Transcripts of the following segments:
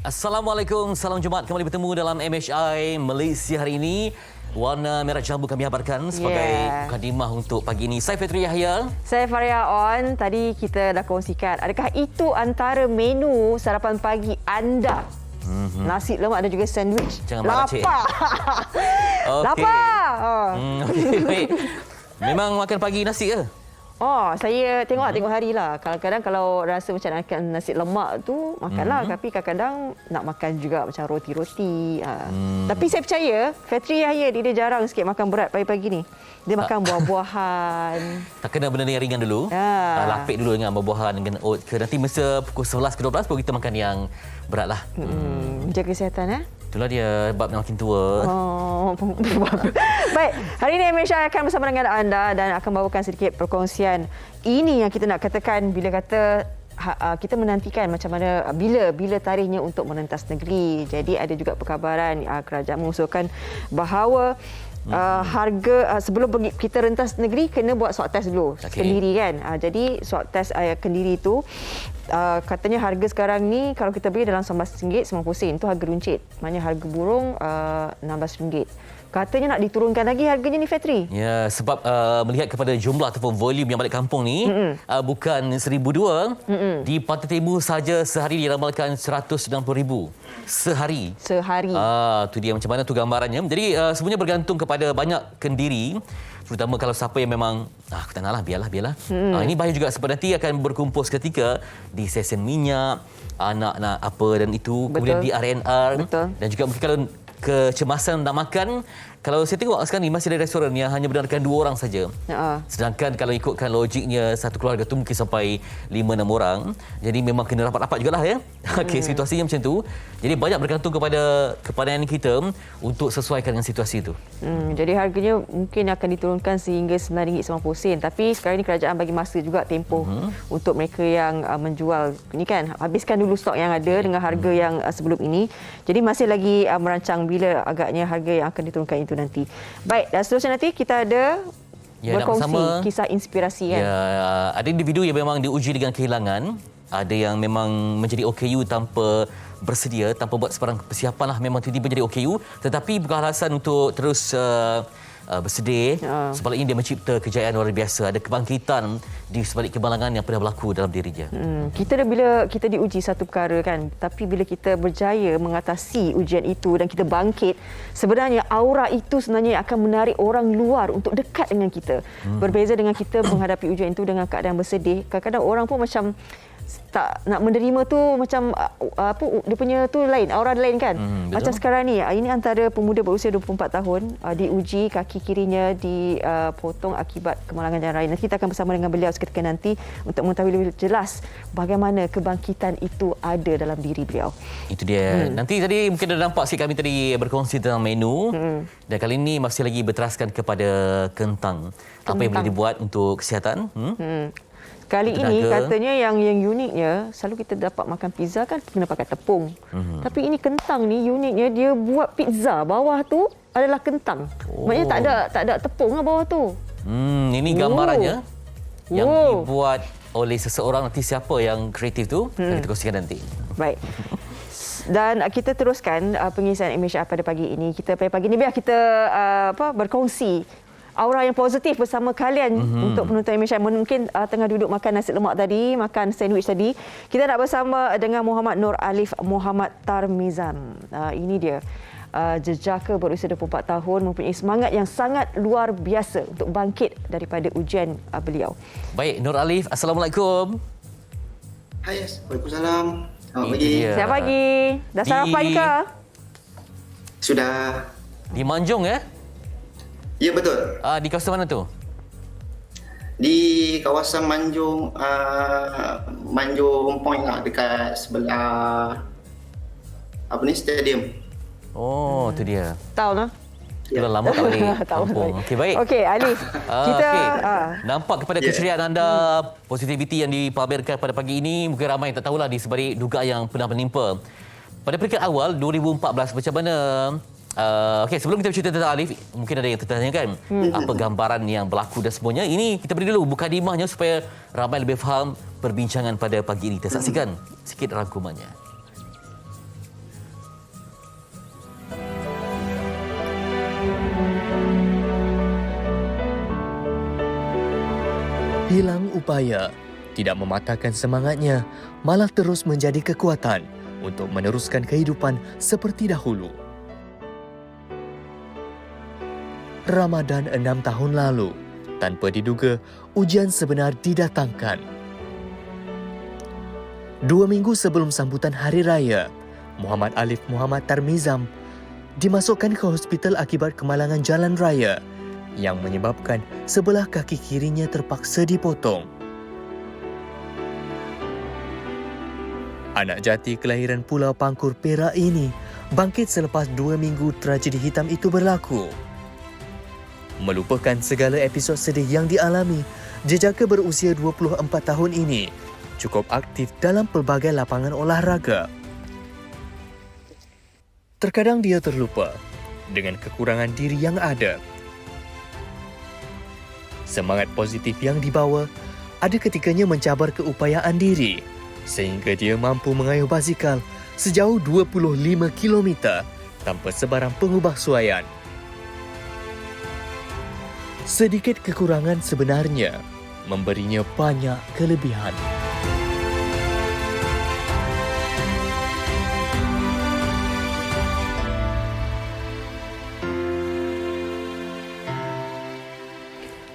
Assalamualaikum, salam Jumaat. Kembali bertemu dalam MHI Malaysia hari ini. Warna merah jambu kami habarkan sebagai mukadimah untuk pagi ini. Saya Fitri Yahya. Saya Faria On. Tadi kita dah kongsikan. Adakah itu antara menu sarapan pagi anda? Nasi lemak dan juga sandwich. Jangan marah, Cik. Lapar. Lapar. Okey, baik. Memang makan pagi nasi ke? Saya tengok hari lah. Kadang-kadang kalau rasa macam nak makan nasi lemak tu, makanlah. Tapi kadang-kadang nak makan juga macam roti-roti. Tapi saya percaya, Fitri Yahya dia jarang sikit makan berat pagi-pagi ni. Dia makan buah-buahan. Tak kena benda yang ringan dulu. Lapik dulu dengan buah-buahan, dengan oat ke. Nanti masa pukul 11 ke 12 baru kita makan yang berat lah. Menjaga kesihatan, Itulah dia bab makin tua. Baik, hari ini MHI akan bersama dengan anda dan akan bawakan sedikit perkongsian. Ini yang kita nak katakan bila kata kita menantikan macam mana bila tarikhnya untuk merentas negeri. Jadi ada juga perkabaran kerajaan mengusulkan bahawa harga sebelum kita rentas negeri kena buat swab test dulu Kendiri kan. Jadi swab test Kendiri itu katanya harga sekarang ni kalau kita beli dalam RM19.90 itu harga runcit. Maknanya harga burung RM16. Katanya nak diturunkan lagi harganya ni, Fitri. Ya, sebab melihat kepada jumlah ataupun volume yang balik kampung ni, bukan 1,002. Di Pantai Timur saja sehari diramalkan 190,000 sehari. Tu dia macam mana tu gambarannya. Jadi semuanya bergantung kepada banyak kendiri. Terutama kalau siapa yang memang aku tak naklah, biarlah. Ini bahaya juga sebab nanti akan berkumpul seketika di stesen minyak, nak apa dan itu. Betul. Kemudian di RNR. Betul. Dan juga mungkin kalau kecemasan nak makan, kalau saya tengok sekarang ni masih ada restoran yang hanya benarkan 2 orang saja. Sedangkan kalau ikutkan logiknya satu keluarga tu mungkin sampai 5-6 orang. Jadi memang kena rapat-rapat jugalah ya. Okey, situasinya macam tu. Jadi banyak bergantung kepada kepandaian kita untuk sesuaikan dengan situasi itu. Jadi harganya mungkin akan diturunkan sehingga RM9.90. Tapi sekarang ni kerajaan bagi masa juga tempoh untuk mereka yang menjual. Ini kan habiskan dulu stok yang ada dengan harga yang sebelum ini. Jadi masih lagi merancang bila agaknya harga yang akan diturunkan itu nanti. Baik, dan seterusnya nanti kita ada berkongsi kisah inspirasi kan. Ya, ada individu yang memang diuji dengan kehilangan, ada yang memang menjadi OKU tanpa bersedia, tanpa buat sebarang persiapan lah, memang tiba-tiba menjadi OKU, tetapi bukan alasan untuk terus bersedih. Sebaliknya dia mencipta kejayaan luar biasa, ada kebangkitan di sebalik kemalangan yang pernah berlaku dalam dirinya. Bila kita diuji satu perkara kan, tapi bila kita berjaya mengatasi ujian itu dan kita bangkit, sebenarnya aura itu sebenarnya akan menarik orang luar untuk dekat dengan kita. Berbeza dengan kita menghadapi ujian itu dengan keadaan bersedih, kadang-kadang orang pun macam tak nak menerima tu, macam dia punya tu lain, aura lain kan. Macam sekarang ni, ini antara pemuda berusia 24 tahun diuji kaki kirinya dipotong akibat kemalangan jalan raya. Nanti kita akan bersama dengan beliau seketika nanti untuk mengetahui lebih jelas bagaimana kebangkitan itu ada dalam diri beliau. Itu dia. Nanti tadi mungkin dah nampak sikit kami tadi berkongsi tentang menu. Dan kali ini masih lagi berteraskan kepada kentang. Apa yang boleh dibuat untuk kesihatan? Kali ini katanya yang uniknya, selalu kita dapat makan pizza kan kena pakai tepung. Tapi ini kentang ni uniknya, dia buat pizza bawah tu adalah kentang. Maknanya tak ada tepung lah bawah tu. Ini gambarannya yang dibuat oleh seseorang. Nanti siapa yang kreatif tu akan kita kongsikan nanti. Baik. Dan kita teruskan pengisian MHI pada pagi ini. Pagi ini biar kita berkongsi aura yang positif bersama kalian untuk penonton Malaysia. Mungkin tengah duduk makan nasi lemak tadi, makan sandwich tadi. Kita nak bersama dengan Muhammad Nur Alif Muhammad Tarmizam. Ini dia. Jejaka berusia 24 tahun mempunyai semangat yang sangat luar biasa untuk bangkit daripada ujian beliau. Baik, Nur Alif, Assalamualaikum. Hai, Waalaikumsalam. Selamat pagi. Selamat pagi. Dah sarapan ke? Sudah. Di Manjung ya? Ya, betul. Di kawasan mana tu? Di kawasan Manjung, Manjung Point lah, dekat sebelah stadium. Oh, tu dia. Tahu lah. Dah lama tak balik kampung. Okey, baik. Okey, Alif. Kita nampak kepada keceriaan anda, positiviti yang dipamerkan pada pagi ini, mungkin ramai yang tak tahulah di sebalik dugaan yang pernah menimpa. Pada peringkat awal 2014, macam mana okey, sebelum kita bercerita tentang Alif, mungkin ada yang tertanyakan apa gambaran yang berlaku dan semuanya. Ini kita beri dulu mukadimahnya supaya ramai lebih faham perbincangan pada pagi ini. Kita saksikan sikit rangkumannya. Hilang upaya, tidak mematahkan semangatnya, malah terus menjadi kekuatan untuk meneruskan kehidupan seperti dahulu. Ramadan 6 tahun lalu, tanpa diduga, ujian sebenar didatangkan. 2 minggu sebelum sambutan Hari Raya, Muhammad Alif Muhammad Tarmizam dimasukkan ke hospital akibat kemalangan jalan raya yang menyebabkan sebelah kaki kirinya terpaksa dipotong. Anak jati kelahiran Pulau Pangkur, Perak ini bangkit selepas 2 minggu tragedi hitam itu berlaku. Melupakan segala episod sedih yang dialami, jejaka berusia 24 tahun ini cukup aktif dalam pelbagai lapangan olahraga. Terkadang dia terlupa dengan kekurangan diri yang ada. Semangat positif yang dibawa ada ketikanya mencabar keupayaan diri sehingga dia mampu mengayuh basikal sejauh 25 km tanpa sebarang pengubah suaian. Sedikit kekurangan sebenarnya memberinya banyak kelebihan.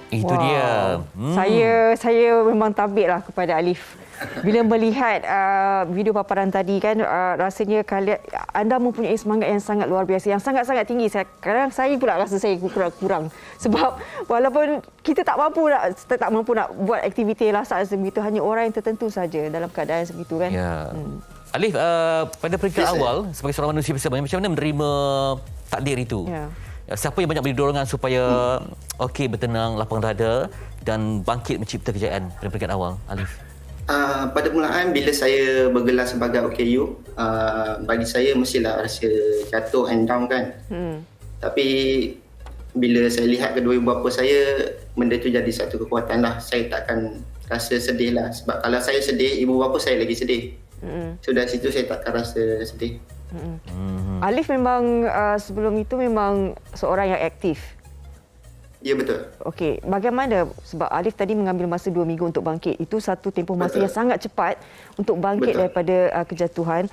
Itu dia. Saya memang tabiklah kepada Alif. Bila melihat video paparan tadi kan, rasanya anda mempunyai semangat yang sangat luar biasa, yang sangat-sangat tinggi. Kadang saya pula rasa saya kurang. Sebab walaupun kita tak mampu nak buat aktiviti lasak sebegitu, hanya orang yang tertentu saja dalam keadaan sebegitu kan. Ya. Alif, pada peringkat awal sebagai seorang manusia biasa, macam mana menerima takdir itu? Ya. Siapa yang banyak beri dorongan supaya bertenang, lapang dada dan bangkit mencipta kejayaan pada peringkat awal, Alif? Pada mulaan bila saya bergelar sebagai OKU, bagi saya mestilah rasa jatuh and down kan. Tapi bila saya lihat kedua ibu bapa saya, benda itu jadi satu kekuatan lah. Saya takkan rasa sedih lah. Sebab kalau saya sedih, ibu bapa saya lagi sedih. So dari situ saya takkan rasa sedih. Alif memang sebelum itu memang seorang yang aktif. Ya, betul. Okey, bagaimana sebab Alif tadi mengambil masa 2 minggu untuk bangkit. Itu satu tempoh masa yang sangat cepat untuk bangkit daripada kejatuhan.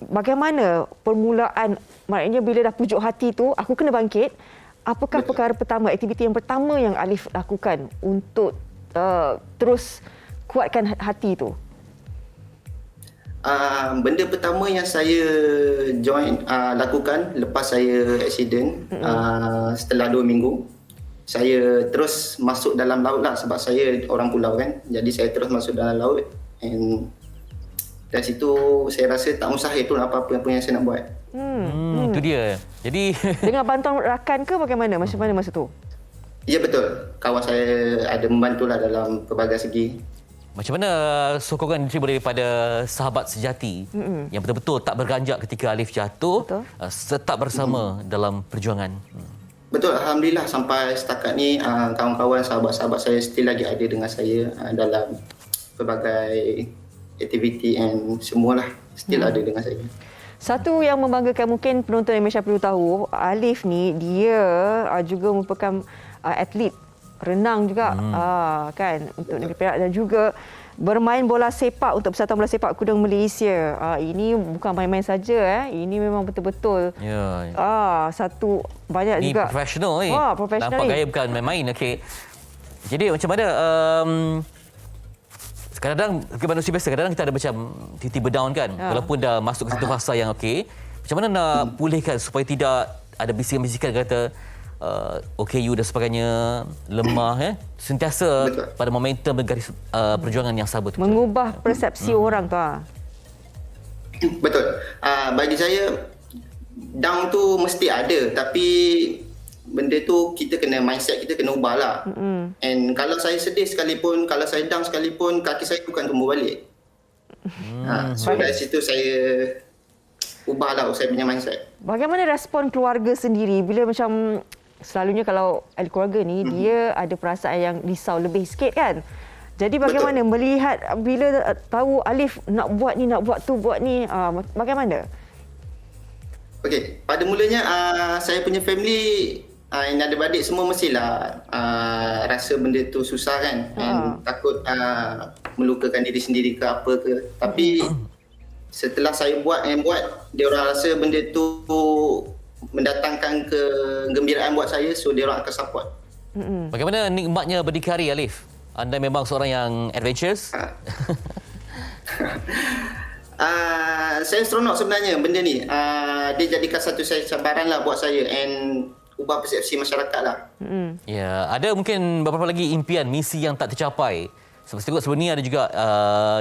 Bagaimana permulaan, maknanya bila dah pujuk hati tu, aku kena bangkit. Apakah perkara pertama, aktiviti yang pertama yang Alif lakukan untuk terus kuatkan hati tu? Benda pertama yang saya lakukan lepas saya aksiden, setelah 2 minggu, saya terus masuk dalam laut lah, sebab saya orang pulau kan. Jadi saya terus masuk dalam laut, and dari situ saya rasa tak mustahil tu apa-apa yang saya nak buat. Itu dia. Jadi dengan bantuan rakan ke bagaimana? Macam mana masa tu? Ya, betul. Kawan saya ada membantulah dalam pelbagai segi. macam mana sokongan diterima daripada sahabat sejati yang betul-betul tak berganjak ketika Alif jatuh, tetap bersama dalam perjuangan? Betul, Alhamdulillah sampai setakat ni kawan-kawan, sahabat-sahabat saya still lagi ada dengan saya dalam pelbagai aktiviti and semualah still ada dengan saya. Satu yang membanggakan, mungkin penonton Malaysia perlu tahu, Alif ni dia juga merupakan atlet renang juga kan untuk negeri Perak, dan juga bermain bola sepak untuk Persatuan Bola Sepak Kuda Malaysia. Ini bukan main-main saja. Ini memang betul-betul satu banyak ni juga profesional ni. profesional Nampak ni. gaya bukan main-main. Okey. Jadi macam mana kadang-kadang sebagai manusia biasa, kadang-kadang kita ada macam tiba-tiba down kan. Walaupun dah masuk ke satu fasa yang okey. Macam mana nak pulihkan supaya tidak ada bisikan-bisikan kata OKU dan sebagainya lemah sentiasa Betul. pada momentum garis perjuangan yang sama tu. Mengubah persepsi orang tu. Betul. Bagi saya down tu mesti ada, tapi benda tu kita kena mindset kita kena ubah lah. And kalau saya sedih sekalipun, kalau saya down sekalipun, kaki saya bukan tumbuh balik. So dari situ saya ubahlah saya punya mindset. Bagaimana respon keluarga sendiri bila macam selalunya kalau ahli keluarga ni dia ada perasaan yang risau lebih sikit kan? Jadi bagaimana melihat bila tahu Alif nak buat ni, nak buat tu, buat ni, bagaimana? Okey, pada mulanya saya punya family yang ada adik semua mestilah rasa benda tu susah kan, and takut melukakan diri sendiri ke apa ke. Tapi setelah saya buat, dia orang rasa benda tu mendatangkan kegembiraan buat saya, so dia orang akan support. Bagaimana nikmatnya berdikari, Alif? Anda memang seorang yang adventurous. Saya seronok sebenarnya benda ni. Dia jadikan satu cabaran lah buat saya, and ubah persepsi masyarakat lah. Ya, ada mungkin beberapa lagi impian, misi yang tak tercapai. Sebab ni ada juga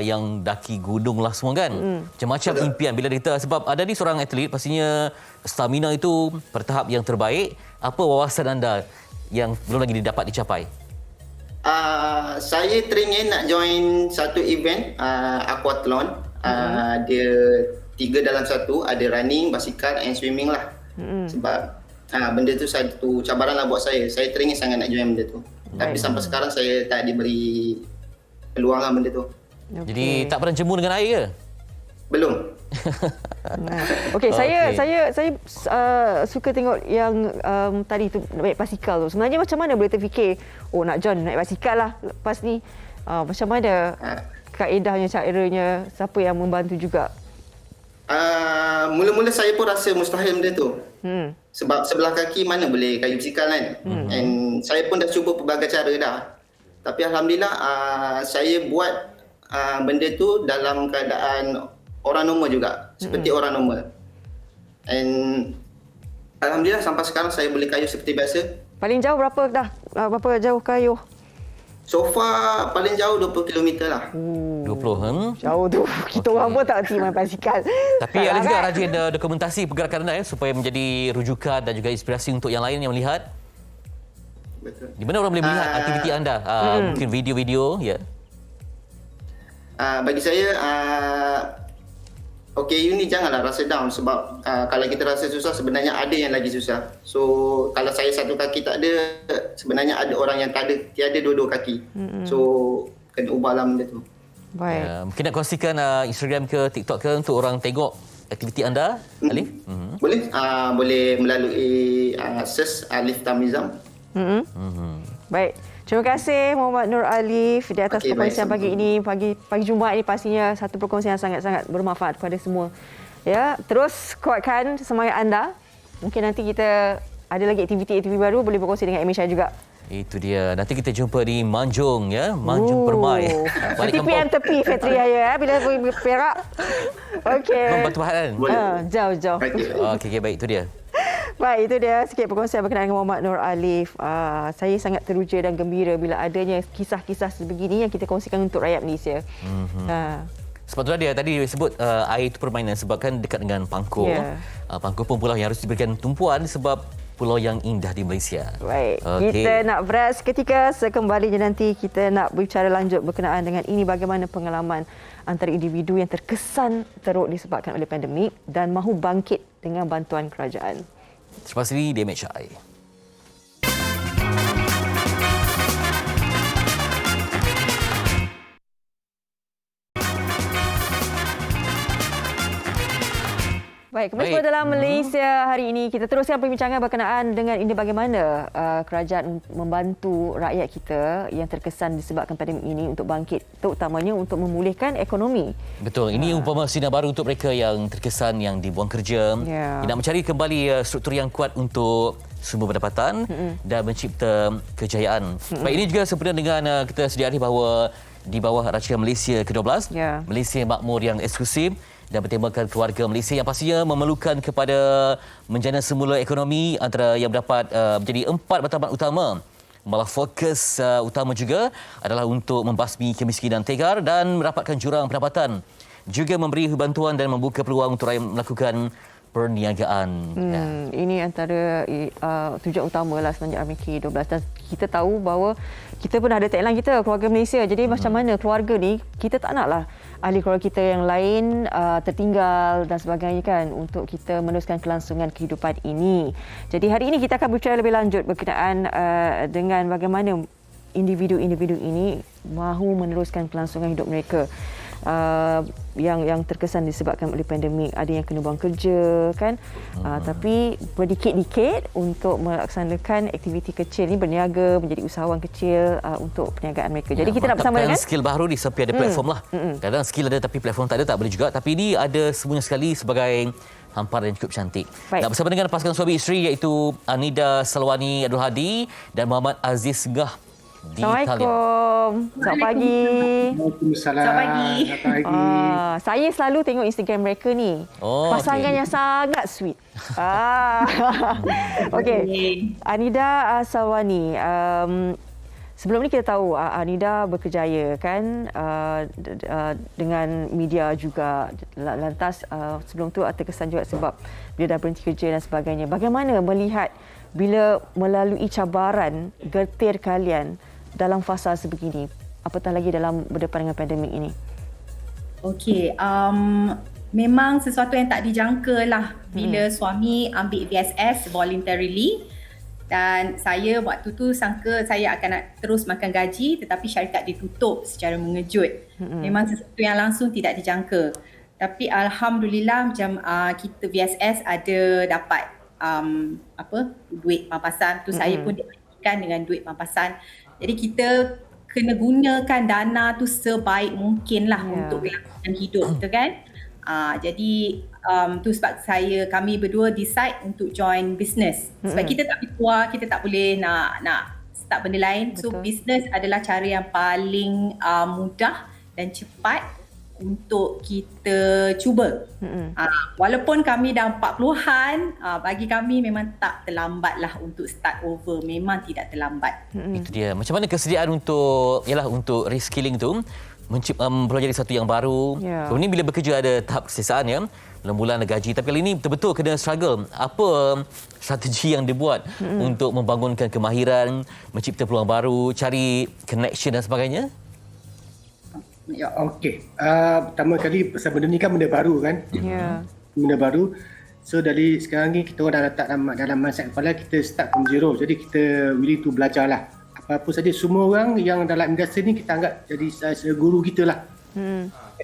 yang daki gunung lah semua kan. Macam-macam impian bila kita, sebab ada ni seorang atlet, pastinya stamina itu pada tahap yang terbaik. Apa wawasan anda yang belum lagi dapat dicapai? Saya teringin nak join satu event aquathlon. Dia 3 dalam 1, ada running, basikal and swimming lah. Sebab benda tu satu cabaran lah buat saya. Saya teringin sangat nak join benda tu. Tapi sampai sekarang saya tak diberi peluang lah benda tu. Jadi tak pernah jemur dengan air ke? Belum. Okey, saya suka tengok yang tadi tu naik basikal tu. Sebenarnya macam mana boleh terfikir nak join naik basikal lah lepas ni? Macam mana kaedahnya, caranya, siapa yang membantu juga? Mula-mula saya pun rasa mustahil benda tu. Sebab sebelah kaki mana boleh kayu basikal kan. And saya pun dah cuba pelbagai cara dah. Tapi alhamdulillah saya buat benda tu dalam keadaan orang normal juga, seperti orang normal. And alhamdulillah sampai sekarang saya boleh kayuh seperti biasa. Paling jauh berapa dah? Berapa jauh kayuh? So far paling jauh 20 km lah. 20 Jauh tu. Kita orang pun tak kerti main basikal. Tapi ada juga rajin dokumentasi pergerakan anda supaya menjadi rujukan dan juga inspirasi untuk yang lain yang melihat. Betul. Di mana orang boleh melihat aktiviti anda? Mungkin video-video, ya. Bagi saya OKU ni janganlah rasa down, sebab kalau kita rasa susah sebenarnya ada yang lagi susah. So kalau saya satu kaki tak ada, sebenarnya ada orang yang tiada dua-dua kaki. So kena ubahlah benda tu. Baik. Mungkin nak kongsikan Instagram ke TikTok ke untuk orang tengok aktiviti anda, Alif? Boleh. Boleh melalui search Alif Tarmizam. Baik. Terima kasih Muhammad Nur Alif di atas perkongsian pagi ini. Pagi Jumaat ini pastinya satu perkongsian yang sangat-sangat bermanfaat kepada semua. Ya, terus kuatkan semangat anda. Mungkin nanti kita ada lagi aktiviti-aktiviti baru boleh berkongsi dengan Amy Shah juga. Itu dia. Nanti kita jumpa di Manjung, ya. Manjung Permai. Nanti PM tepi Factory Raya bila pergi Perak. Okey. Batu Pahat kan? Jauh-jauh. Okey, baik. Itu dia. Baik, itu dia sikit perkongsian berkenaan dengan Muhammad Nur Alif. Saya sangat teruja dan gembira bila adanya kisah-kisah sebegini yang kita kongsikan untuk rakyat Malaysia. Sebab tu dia tadi sebut air itu permainan sebab kan dekat dengan Pangkor. Yeah. Pangkor pun pulau yang harus diberikan tumpuan sebab pulau yang indah di Malaysia. Baik, kita nak berehat seketika. Sekembalinya nanti kita nak bicara lanjut berkenaan dengan ini bagaimana pengalaman antara individu yang terkesan teruk disebabkan oleh pandemik dan mahu bangkit dengan bantuan kerajaan. Selepas ini, di MHI. Baik, kembali dalam Malaysia hari ini. Kita teruskan perbincangan berkenaan dengan ini bagaimana kerajaan membantu rakyat kita yang terkesan disebabkan pandemik ini untuk bangkit, terutamanya untuk memulihkan ekonomi. Betul, ini umpama sinar baru untuk mereka yang terkesan yang dibuang kerja, yang nak mencari kembali struktur yang kuat untuk sumber pendapatan dan mencipta kejayaan. Baik, ini juga sempena dengan kita sedia hari bahawa di bawah raja Malaysia ke-12, Malaysia Makmur yang eksklusif dan bertemakan keluarga Malaysia yang pastinya memerlukan kepada menjana semula ekonomi antara yang dapat menjadi 4 matlamat utama. Malah fokus utama juga adalah untuk membasmi kemiskinan tegar dan merapatkan jurang pendapatan. Juga memberi bantuan dan membuka peluang untuk rakyat melakukan perniagaan. Ini antara tujuan utama lah semenjak RMK 12 dan kita tahu bahawa kita pun ada tagline kita, keluarga Malaysia. Jadi macam mana keluarga ni, kita tak naklah ahli keluarga kita yang lain tertinggal dan sebagainya kan, untuk kita meneruskan kelangsungan kehidupan ini. Jadi hari ini kita akan berbicara lebih lanjut berkenaan dengan bagaimana individu-individu ini mahu meneruskan kelangsungan hidup mereka. Yang terkesan disebabkan oleh pandemik, ada yang kena buang kerja kan, tapi berdikit-dikit untuk melaksanakan aktiviti kecil ni, berniaga, menjadi usahawan kecil untuk perniagaan mereka. Jadi kita nak bersama dengan skill baru di sepi ada platform lah. Kadang skill ada tapi platform tak ada, tak boleh juga. Tapi ini ada semuanya sekali sebagai hamparan yang cukup cantik. Nak bersama dengan pasangan suami isteri iaitu Anida Salwani Abdul Hadi dan Muhammad Aziz Gah. Assalamualaikum. Selamat pagi. Selamat pagi. Saya selalu tengok Instagram mereka ni. Pasangan yang sangat sweet. Okey. Anida Salwani. Sebelum ni kita tahu Anida berkejaya kan dengan media juga. Lantas sebelum tu terkesan juga sebab dia dah berhenti kerja dan sebagainya. Bagaimana melihat bila melalui cabaran getir kalian dalam fasa sebegini, apatah lagi dalam berdepan dengan pandemik ini? Okey, memang sesuatu yang tak dijangka lah bila suami ambil VSS voluntarily, dan saya waktu tu sangka saya akan nak terus makan gaji, tetapi syarikat ditutup secara mengejut. Memang sesuatu yang langsung tidak dijangka. Tapi alhamdulillah macam kita VSS ada dapat duit pampasan tu. Saya pun dibagikan dengan duit pampasan. Jadi kita kena gunakan dana tu sebaik mungkin lah untuk kelangsungan hidup tu kan. Jadi tu sebab kami berdua decide untuk join business. Sebab kita tak keluar, kita tak boleh nak start benda lain. So business adalah cara yang paling mudah dan cepat untuk kita cuba. Walaupun kami dah 40-an, bagi kami memang tak terlambat lah untuk start over. Memang tidak terlambat. Itu dia. Macam mana kesediaan untuk untuk reskilling tu, mempelajari satu yang baru. Kemudian ni bila bekerja ada tahap kesesaan ya. Bulan ada gaji, tapi kali ini betul-betul kena struggle. Apa strategi yang dibuat untuk membangunkan kemahiran, mencipta peluang baru, cari connection dan sebagainya? Ya, okey. Pertama kali pasal benda ni kan benda baru kan. Benda baru. So dari sekarang ni kita orang dah letak dalam mindset kepala kita start from zero. Jadi kita willing to belajar lah. Apa-apa saja, semua orang yang dalam industri ni kita anggap jadi guru kita lah.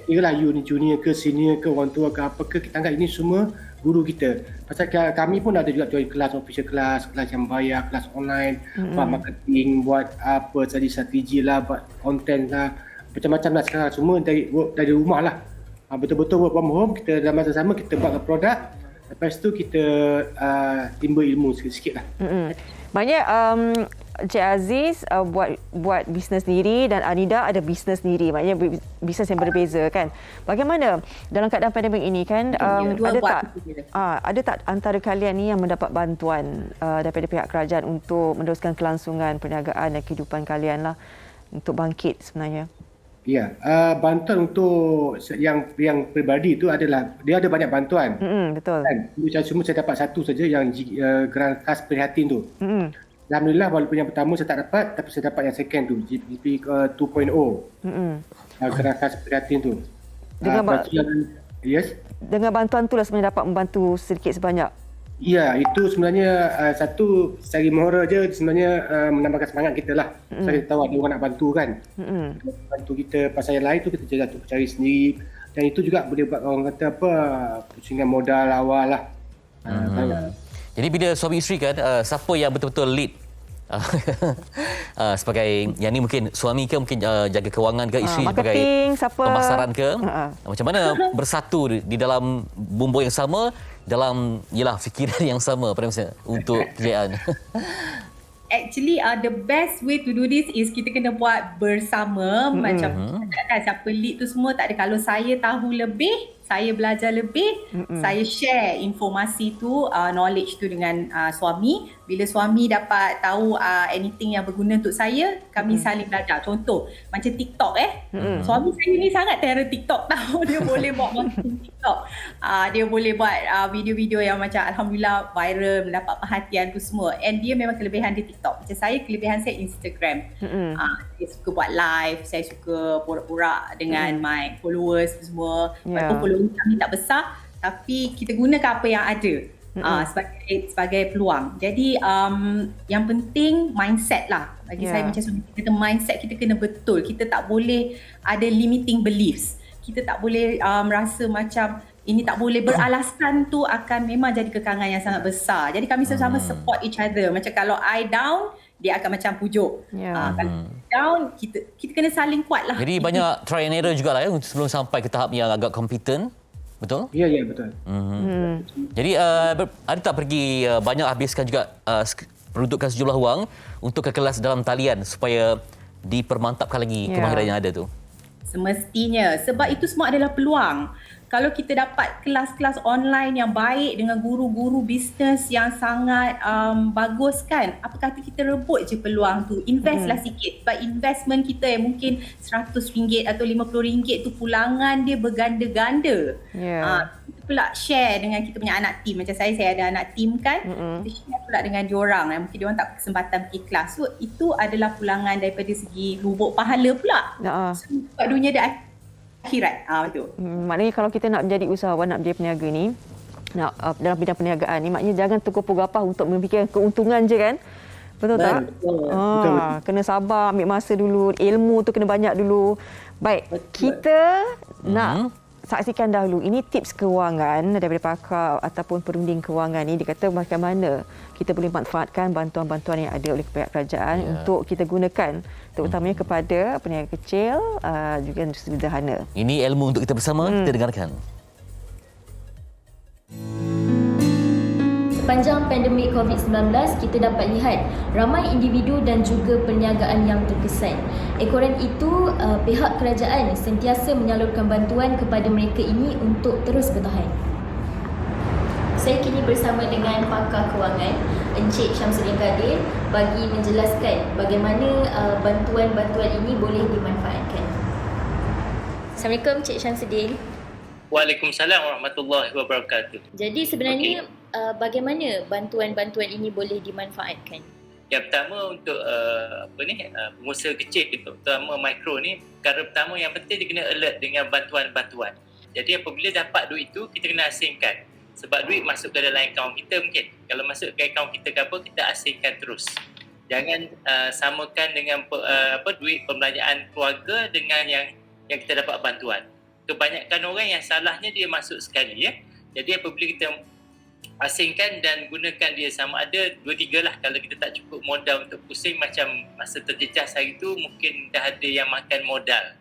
Kira lah you ni junior ke senior ke orang tua ke apa ke, kita anggap ini semua guru kita. Pasal kami pun ada juga join kelas, official kelas yang bayar, kelas online, buat marketing, buat apa tadi strategi lah, buat content lah. Macam-macam lah sekarang, semua dari rumah lah. Betul-betul work from home, kita dalam masa sama kita buat produk, lepas tu kita timba ilmu sikit-sikit lah. Banyak Encik Aziz buat bisnes sendiri dan Anida ada bisnes sendiri, maknanya bisnes yang berbeza kan. Bagaimana dalam keadaan pandemik ini kan, ada tak antara kalian ni yang mendapat bantuan daripada pihak kerajaan untuk meneruskan kelangsungan perniagaan dan kehidupan kalian lah, untuk bangkit sebenarnya? Ya, bantuan untuk yang peribadi itu adalah dia ada banyak bantuan. Betul. Kan? Cuma saya dapat satu saja yang grant khas prihatin tu. Alhamdulillah walaupun yang pertama saya tak dapat, tapi saya dapat yang second tu, GPP 2.0. Grant khas prihatin tu. Dengan bantuan tu lah sebenarnya dapat membantu sedikit sebanyak. Ya, itu sebenarnya satu segi moral je sebenarnya menambahkan semangat kita lah. Saya tahu ada orang nak bantu kan. Bantu kita, pasal yang lain tu kita jatuh cari sendiri. Dan itu juga boleh buat orang kata apa, pusingan modal awal lah. Jadi bila suami isteri kan, siapa yang betul-betul lead? Sebagai yang ni mungkin suami ke mungkin jaga kewangan ke, isteri sebagai siapa? pemasaran ke, macam mana bersatu di dalam bumbung yang sama, dalam fikiran yang sama pada masa untuk kejayaan. Actually the best way to do this is kita kena buat bersama. Macam kan siapa lead tu semua tak ada. Kalau saya tahu lebih, saya belajar lebih, saya share informasi tu, knowledge tu dengan suami. Bila suami dapat tahu anything yang berguna untuk saya, kami saling belajar. Contoh macam TikTok suami saya ni sangat terror TikTok tahu. Dia boleh buat marketing TikTok, dia boleh buat video-video yang macam alhamdulillah viral, mendapat perhatian tu semua. And dia memang kelebihan dia TikTok. Macam saya, kelebihan saya Instagram. Saya suka buat live, saya suka borak-borak dengan my followers tu semua. Walaupun followers kami tak besar, tapi kita gunakan apa yang ada sebagai peluang. Jadi yang penting mindset lah. Bagi saya macam kita mindset kita kena betul. Kita tak boleh ada limiting beliefs. Kita tak boleh rasa macam ini tak boleh, beralaskan tu akan memang jadi kekangan yang sangat besar. Jadi kami sama-sama support each other. Macam kalau I down, dia akan macam pujuk. Kalau down, kita kena saling kuat lah. Jadi banyak try and error jugalah sebelum sampai ke tahap yang agak competent. Betul? Ya, betul. Jadi ada tak pergi banyak habiskan juga peruntukan sejumlah wang untuk ke kelas dalam talian supaya dipermantapkan lagi kemahiran yang ada tu? Semestinya. Sebab itu semua adalah peluang. Kalau kita dapat kelas-kelas online yang baik dengan guru-guru bisnes yang sangat bagus kan, apa kata kita rebut je peluang tu, investlah sikit. Sebab investment kita yang mungkin RM100 atau RM50 tu pulangan dia berganda-ganda. Kita pula share dengan kita punya anak tim. Macam saya ada anak tim kan, kita share pula dengan diorang yang mungkin diorang tak kesempatan pergi kelas. So itu adalah pulangan daripada segi lubuk pahala pula. Sebab dunia dia akhirat. Betul. Maknanya kalau kita nak menjadi usahawan, nak menjadi peniaga ni, dalam bidang perniagaan ni, maknanya jangan tergopoh-gapah untuk memikirkan keuntungan je kan. Betul tak? Betul. Kena sabar, ambil masa dulu, ilmu tu kena banyak dulu. Baik, kita nak saksikan dahulu. Ini tips kewangan daripada pakar ataupun perunding kewangan ni. Dia kata bagaimana kita boleh manfaatkan bantuan-bantuan yang ada oleh pihak kerajaan untuk kita gunakan, terutamanya kepada peniaga kecil juga industri sederhana. Ini ilmu untuk kita bersama, kita dengarkan. Sepanjang pandemik COVID-19, kita dapat lihat ramai individu dan juga perniagaan yang terkesan. Ekoran itu, pihak kerajaan sentiasa menyalurkan bantuan kepada mereka ini untuk terus bertahan. Saya kini bersama dengan pakar kewangan, Encik Syamsuddin Kadir, bagi menjelaskan bagaimana bantuan-bantuan ini boleh dimanfaatkan. Assalamualaikum Encik Syamsuddin. Waalaikumsalam warahmatullahi wabarakatuh. Jadi sebenarnya bagaimana bantuan-bantuan ini boleh dimanfaatkan? Yang pertama untuk pengusaha kecil, terutama mikro ni, perkara pertama yang penting dia kena alert dengan bantuan-bantuan. Jadi apabila dapat duit itu, kita kena asingkan. Sebab duit masuk ke dalam akaun kita mungkin. Kalau masuk ke akaun kita ke apa, kita asingkan terus. Jangan samakan dengan duit pembelanjaan keluarga dengan yang kita dapat bantuan. Kebanyakan orang yang salahnya dia masuk sekali Jadi apabila kita asingkan dan gunakan dia, sama ada 2-3 lah. Kalau kita tak cukup modal untuk pusing macam masa terjejas hari tu, mungkin dah ada yang makan modal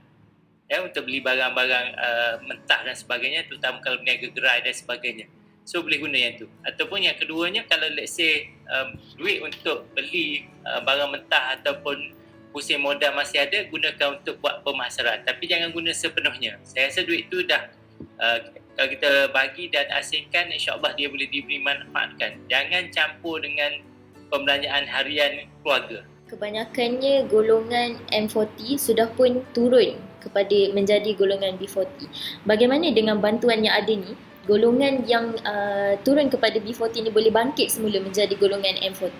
untuk beli barang-barang mentah dan sebagainya, terutama kalau berniaga gerai dan sebagainya. So boleh guna yang tu. Ataupun yang keduanya, kalau let's say duit untuk beli barang mentah ataupun pusing modal masih ada, gunakan untuk buat pemasaran. Tapi jangan guna sepenuhnya. Saya rasa duit tu dah kalau kita bagi dan asingkan, insya-Allah dia boleh diberi manfaatkan. Jangan campur dengan pembelanjaan harian keluarga. Kebanyakannya golongan M40 sudah pun turun kepada menjadi golongan B40. Bagaimana dengan bantuan yang ada ni? Golongan yang turun kepada B40 ni boleh bangkit semula menjadi golongan M40.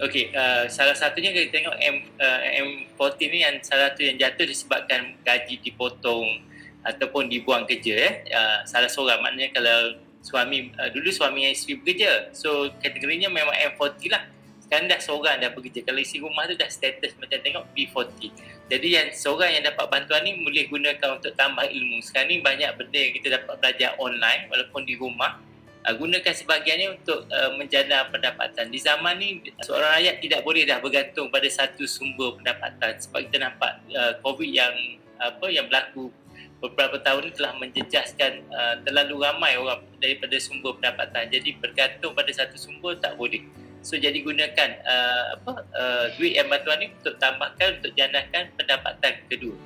Okey, salah satunya kita tengok M40 ni yang salah satu yang jatuh disebabkan gaji dipotong ataupun dibuang kerja. Salah seorang, maknanya kalau suami dulu suami yang isteri bekerja, so kategorinya memang M40 lah. kan dah seorang dah bekerja. Kalau isi rumah tu dah status macam tengok B40. Jadi yang seorang yang dapat bantuan ni boleh gunakan untuk tambah ilmu. Sekarang ni banyak benda yang kita dapat belajar online walaupun di rumah. Gunakan sebahagiannya untuk menjana pendapatan. Di zaman ni seorang rakyat tidak boleh dah bergantung pada satu sumber pendapatan sebab kita nampak COVID yang berlaku beberapa tahun ini telah menjejaskan terlalu ramai orang daripada sumber pendapatan. Jadi bergantung pada satu sumber tak boleh. So jadi gunakan duit yang bantuan ni untuk tambahkan, untuk janakan pendapatan kedua.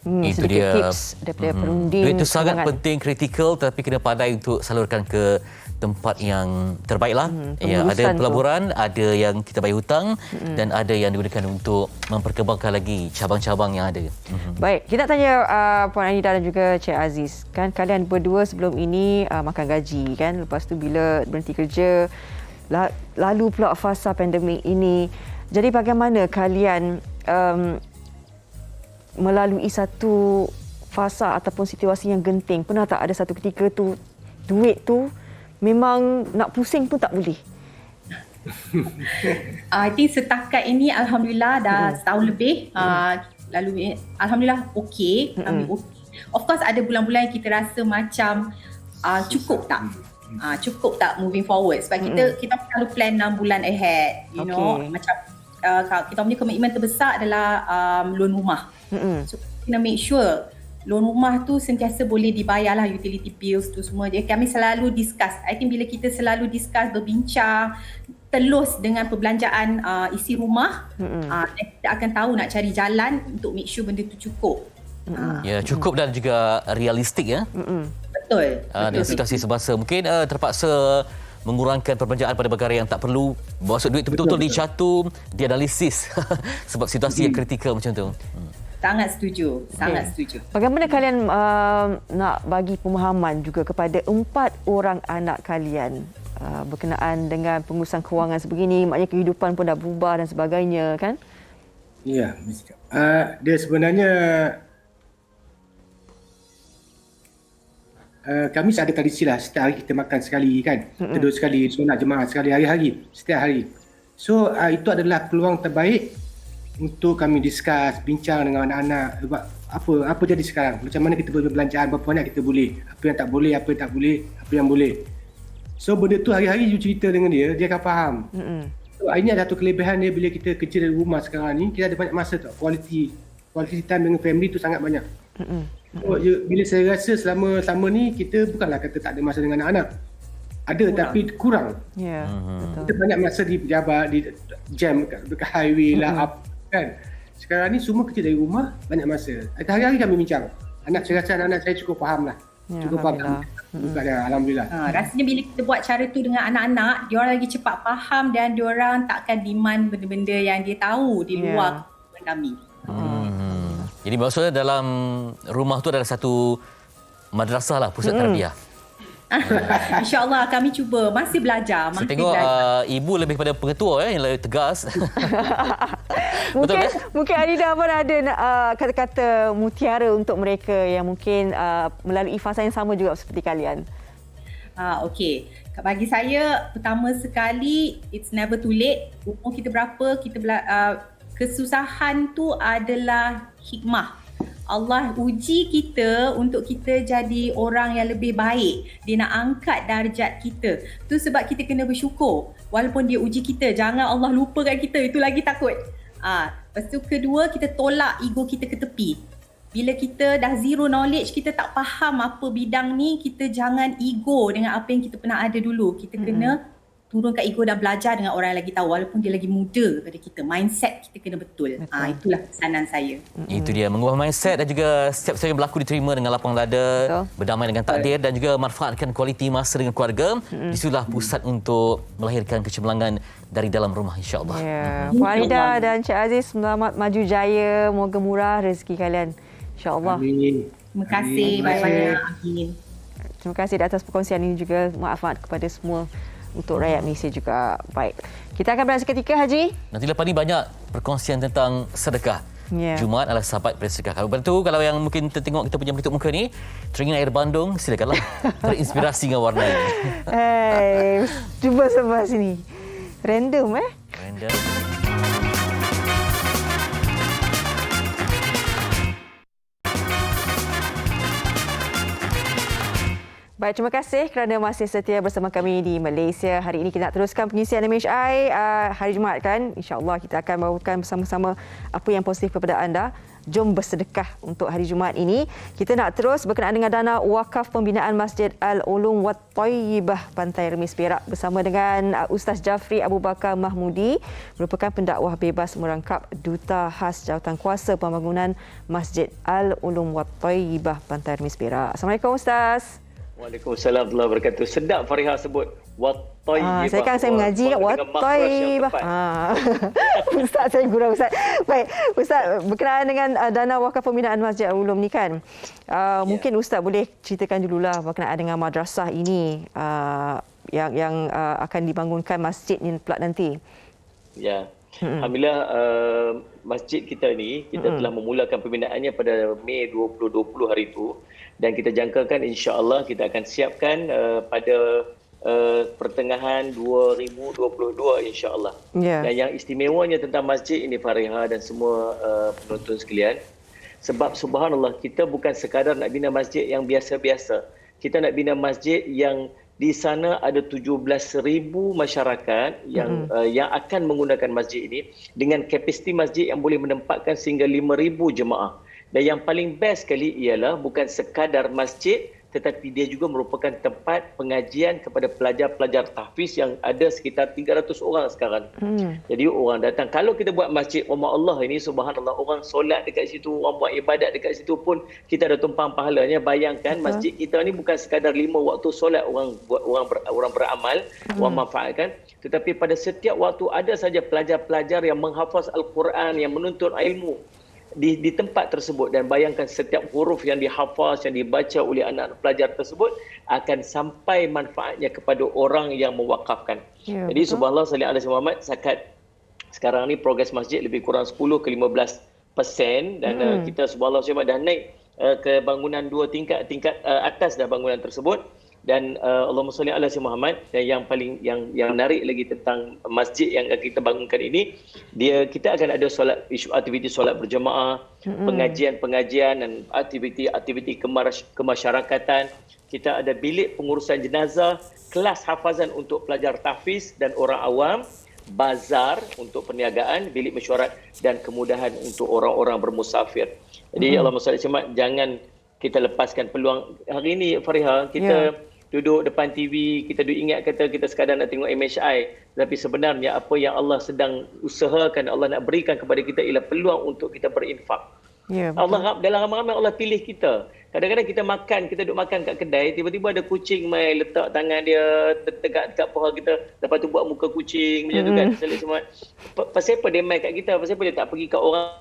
Itu sedikit dia tips daripada perunding. Duit itu sangat sumbangan. penting, kritikal, tapi kena pandai untuk salurkan ke tempat yang terbaiklah. Ya, ada pelaburan, ada yang kita bayar hutang dan ada yang digunakan untuk memperkembangkan lagi cabang-cabang yang ada. Baik, kita tanya Puan Anida dan juga Cik Aziz. Kan kalian berdua sebelum ini makan gaji kan. Lepas tu bila berhenti kerja, lalu pula fasa pandemik ini. Jadi bagaimana kalian melalui satu fasa ataupun situasi yang genting? Pernah tak ada satu ketika tu duit tu memang nak pusing pun tak boleh? I think setakat ini Alhamdulillah dah setahun lebih. Lalu Alhamdulillah okey. Of course ada bulan-bulan yang kita rasa macam cukup tak? Cukup tak moving forward? Sebab kita selalu plan 6 bulan ahead. You know, macam kita punya komitmen terbesar adalah loan rumah. So kita make sure loan rumah tu sentiasa boleh dibayar lah, utility bills tu semua. Jadi kami selalu discuss. I think bila kita selalu discuss, berbincang, telus dengan perbelanjaan isi rumah, kita akan tahu nak cari jalan untuk make sure benda tu cukup. Ya, cukup dan juga realistik ya. Betul. Dengan situasi semasa mungkin terpaksa mengurangkan perbelanjaan pada perkara yang tak perlu. Maksud duit tu betul-betul dicatum, dianalisis sebab situasi yang kritikal macam tu. Sangat setuju, sangat setuju. Bagaimana kalian nak bagi pemahaman juga kepada 4 orang anak kalian berkenaan dengan pengurusan kewangan sebegini, maknanya kehidupan pun dah berubah dan sebagainya kan? Ya, dia sebenarnya kami ada tradisi lah, setiap hari kita makan sekali kan, tidur sekali, solat jemaah sekali hari-hari, setiap hari. So itu adalah peluang terbaik untuk kami discuss, bincang dengan anak-anak apa jadi sekarang, macam mana kita boleh belanjaan, berapa banyak kita boleh, apa yang tak boleh, apa yang tak boleh, apa yang boleh. So benda tu hari-hari you cerita dengan dia akan faham. So ini ada satu kelebihan dia bila kita kerja dari rumah sekarang ni, kita ada banyak masa tau, quality time dengan family tu sangat banyak. So, bila saya rasa selama ni kita bukanlah kata tak ada masa dengan anak-anak. Ada tapi kurang. Ya, betul. Kita banyak masa di pejabat, di jam dekat highway lah, kan. Sekarang ni semua kerja dari rumah, banyak masa. Hari-hari kami bincang. Saya rasa anak-anak saya cukup faham lah. Cukup faham. Alhamdulillah. Rasanya bila kita buat cara tu dengan anak-anak, diorang lagi cepat faham dan diorang takkan demand benda-benda yang dia tahu di luar kami. Jadi maksudnya dalam rumah tu ada satu madrasah lah, pusat tarbiyah. InsyaAllah kami cuba. Masih belajar. Saya tengok ibu lebih pada pengetua yang lebih tegas. Mungkin Anida pun ada kata-kata mutiara untuk mereka yang mungkin melalui fasa yang sama juga seperti kalian. Okey. Bagi saya, pertama sekali, it's never too late. Umur kita berapa, kesusahan tu adalah hikmah. Allah uji kita untuk kita jadi orang yang lebih baik. Dia nak angkat darjat kita. Tu sebab kita kena bersyukur. Walaupun dia uji kita, jangan Allah lupakan kita. Itu lagi takut. Lepas tu kedua, kita tolak ego kita ke tepi. Bila kita dah zero knowledge, kita tak faham apa bidang ni, kita jangan ego dengan apa yang kita pernah ada dulu. Kita kena turunkan ego dan belajar dengan orang yang lagi tahu walaupun dia lagi muda daripada kita. Mindset kita kena betul. Itulah pesanan saya. Itu dia, mengubah mindset dan juga setiap sesuatu yang berlaku diterima dengan lapang dada, berdamai dengan takdir dan juga manfaatkan kualiti masa dengan keluarga. Disitulah pusat untuk melahirkan kecemerlangan dari dalam rumah, insya-Allah. Puan Anida dan Cik Aziz, selamat maju jaya, moga murah rezeki kalian, insya-Allah. Amin. Terima kasih banyak-banyak. Amin. Terima kasih di atas perkongsian ini juga. Maaf kepada semua untuk rakyat Malaysia juga. Baik. Kita akan berehat seketika, Haji. Nanti lepas ni banyak perkongsian tentang sedekah. Jumaat adalah sahabat bersedekah. Kalau betul, kalau yang mungkin tertengok kita punya bentuk muka ni, teringin air bandung, silakanlah. Terinspirasi dengan warna ini. Cuba sebelah sini. Random Random. Baik, terima kasih kerana masih setia bersama kami di Malaysia. Hari ini kita nak teruskan pengisian MHI hari Jumaat kan. InsyaAllah kita akan bawakan bersama-sama apa yang positif kepada anda. Jom bersedekah untuk hari Jumaat ini. Kita nak terus berkenaan dengan dana wakaf pembinaan Masjid Al-Ulum Wat Thayyibah Pantai Remis Perak bersama dengan Ustaz Jafri Abu Bakar Mahmudi, merupakan pendakwah bebas merangkap Duta Khas Jawatankuasa Pembangunan Masjid Al-Ulum Wat Thayyibah Pantai Remis Perak. Assalamualaikum Ustaz. Waalaikumsalam warahmatullahi wabarakatuh. Sedap Fariha sebut Wat Thayyibah. Saya kan saya mengaji Wat Thayyibah. Ustaz, saya gurau Ustaz. Baik, Ustaz, berkenaan dengan dana wakaf pembinaan Masjid Al-Ulum ni kan. Mungkin Ustaz boleh ceritakan dululah berkenaan dengan madrasah ini yang akan dibangunkan masjid ni pula nanti. Ya. Alhamdulillah masjid kita ni kita telah memulakan pembinaannya pada Mei 2020 hari itu, dan kita jangkakan insya-Allah kita akan siapkan pada pertengahan 2022 insya-Allah. Dan yang istimewanya tentang masjid ini Fariha dan semua penonton sekalian, sebab subhanallah kita bukan sekadar nak bina masjid yang biasa-biasa. Kita nak bina masjid yang di sana ada 17,000 masyarakat yang akan menggunakan masjid ini dengan kapasiti masjid yang boleh menempatkan sehingga 5,000 jemaah. Dan yang paling best sekali ialah bukan sekadar masjid, tetapi dia juga merupakan tempat pengajian kepada pelajar-pelajar tahfiz yang ada sekitar 300 orang sekarang. Jadi orang datang. Kalau kita buat masjid rumah Allah ini, subhanallah, orang solat dekat situ, orang buat ibadat dekat situ pun kita ada tumpang pahalanya. Bayangkan masjid kita ni bukan sekadar 5 waktu solat orang beramal, orang manfaatkan, tetapi pada setiap waktu ada saja pelajar-pelajar yang menghafaz Al-Quran, yang menuntut ilmu di tempat tersebut. Dan bayangkan setiap huruf yang dihafaz, yang dibaca oleh anak pelajar tersebut akan sampai manfaatnya kepada orang yang mewakafkan. Jadi subhanallah sallallahu alaihi Muhammad, zakat sekarang ni progres masjid lebih kurang 10 ke 15% dan kita subhanallah dah naik ke bangunan 2 tingkat atas dah bangunan tersebut. Dan Allahumma salli ala sayyidina Muhammad. Dan yang paling yang menarik lagi tentang masjid yang kita bangunkan ini, kita akan ada aktiviti solat berjemaah, pengajian dan aktiviti kemasyarakatan. Kita ada bilik pengurusan jenazah, kelas hafazan untuk pelajar tahfiz dan orang awam, bazar untuk perniagaan, bilik mesyuarat dan kemudahan untuk orang-orang bermusafir. Jadi Allahumma salli ala Muhammad, jangan kita lepaskan peluang. Hari ini Fariha, kita duduk depan TV, kita duduk ingat kata kita sekadar nak tengok MHI, tapi sebenarnya apa yang Allah sedang usahakan, Allah nak berikan kepada kita ialah peluang untuk kita berinfak. Allah dalam ramai-ramai Allah pilih kita. Kadang-kadang kita duduk makan kat kedai, tiba-tiba ada kucing mai letak tangan dia dekat paha kita, lepas tu buat muka kucing macam tu kan. Semua pasal apa dia mai kat kita, pasal apa dia tak pergi kat orang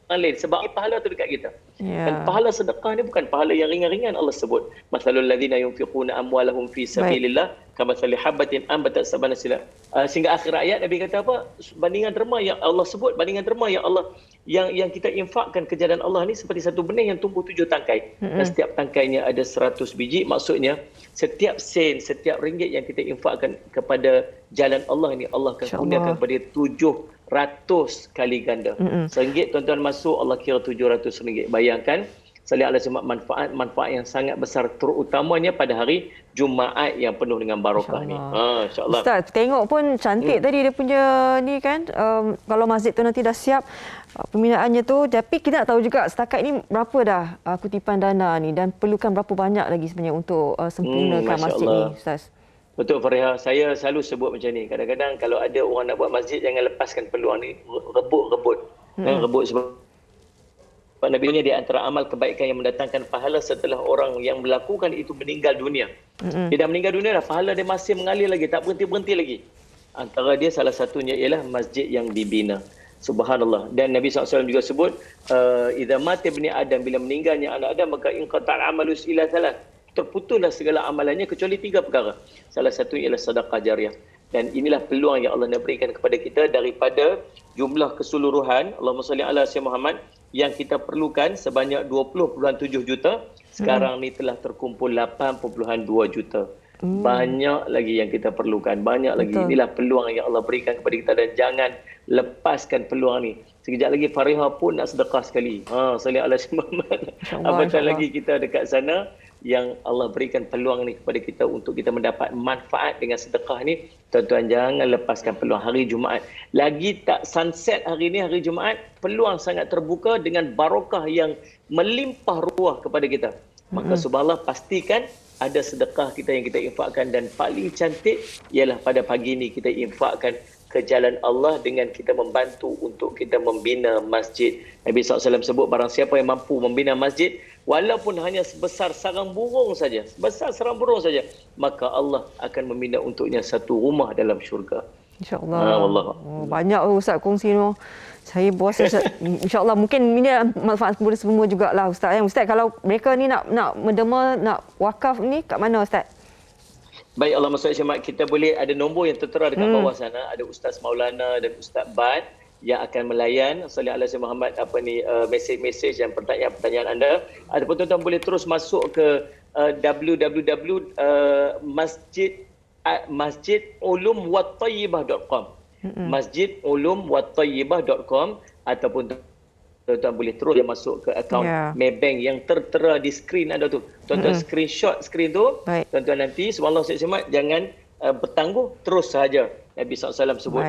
lain, sebab pahala tu dekat kita. Dan pahala sedekah ni bukan pahala yang ringan-ringan. Allah sebut masalul ladzina yunfiquna amwalahum fi sabilillah kamathali habatin ambatat sab'ana sila. Sehingga akhir ayat Nabi kata apa? Bandingan derma yang Allah sebut, bandingan derma yang Allah yang kita infakkan ke jalan Allah ni seperti satu benih yang tumbuh 7 tangkai. Dan setiap tangkainya ada 100 biji. Maksudnya setiap sen, setiap ringgit yang kita infakkan kepada jalan Allah ni, Allah akan kurniakan kepada 700 kali ganda. Seringgit tuan-tuan masuk, Allah kira 700 ringgit. Bayangkan, salih ala semua manfaat yang sangat besar, terutamanya pada hari Jumaat yang penuh dengan barakah ni. InsyaAllah. Ustaz, tengok pun cantik tadi dia punya ni kan. Kalau masjid tu nanti dah siap pembinaannya tu, tapi kita nak tahu juga setakat ini berapa dah kutipan dana ni dan perlukan berapa banyak lagi sebenarnya untuk sempurnakan masjid ni, Ustaz? Betul Fariha, saya selalu sebut macam ni. Kadang-kadang kalau ada orang nak buat masjid, jangan lepaskan peluang ni, rebut. Rebut sebab Nabi ni di antara amal kebaikan yang mendatangkan pahala setelah orang yang melakukan itu meninggal dunia. Dia dah meninggal dunia dah, pahala dia masih mengalir lagi, tak berhenti-berhenti lagi. Antara dia salah satunya ialah masjid yang dibina. Subhanallah. Dan Nabi SAW juga sebut, idza mata ibni Adam, bila meninggalnya anak Adam, maka inqata' amalus ila thalath, terputuslah segala amalannya kecuali 3 perkara. Salah satu ialah sedekah jariah. Dan inilah peluang yang Allah nak berikan kepada kita daripada jumlah keseluruhan Allahumma salli ala Sayyidina Muhammad yang kita perlukan sebanyak 20.7 juta. Sekarang ni telah terkumpul 8.2 juta. Banyak lagi yang kita perlukan. Banyak lagi. Betul. Inilah peluang yang Allah berikan kepada kita dan jangan lepaskan peluang ni. Sekejap lagi Fariha pun nak sedekah sekali. Salli ala Sayyidina Muhammad. Apatah lagi kita dekat sana yang Allah berikan peluang ni kepada kita untuk kita mendapat manfaat dengan sedekah ni. Tuan-tuan jangan lepaskan peluang hari Jumaat. Lagi tak sunset hari ni, hari Jumaat, peluang sangat terbuka dengan barakah yang melimpah ruah kepada kita. Maka subhanallah, pastikan ada sedekah kita yang kita infakkan, dan paling cantik ialah pada pagi ni kita infakkan ke jalan Allah dengan kita membantu untuk kita membina masjid. Nabi SAW sebut barang siapa yang mampu membina masjid walaupun hanya sebesar sarang burung saja, maka Allah akan membina untuknya satu rumah dalam syurga. InsyaAllah. Banyak Ustaz kongsi tu. Saya berasa insyaAllah mungkin ini manfaat kepada semua jugalah Ustaz. Ustaz, kalau mereka ni nak mendema, nak wakaf ni kat mana Ustaz? Baik, Allah Masya Allah, kita boleh ada nombor yang tertera dekat bawah sana. Ada Ustaz Maulana dan Ustaz Bad yang akan melayan Salli ala Sayyidina Muhammad mesej-mesej dan pertanyaan-pertanyaan anda. Ataupun tuan-tuan boleh terus masuk ke masjidulumwattayyibah.com masjidulumwattayyibah.com ataupun tuan-tuan boleh terus masuk ke akaun Maybank yang tertera di skrin anda tu. Tuan-tuan screenshot skrin tu. Tuan-tuan nanti subhanallah Ustaz jangan bertangguh, terus sahaja. Nabi SAW sebut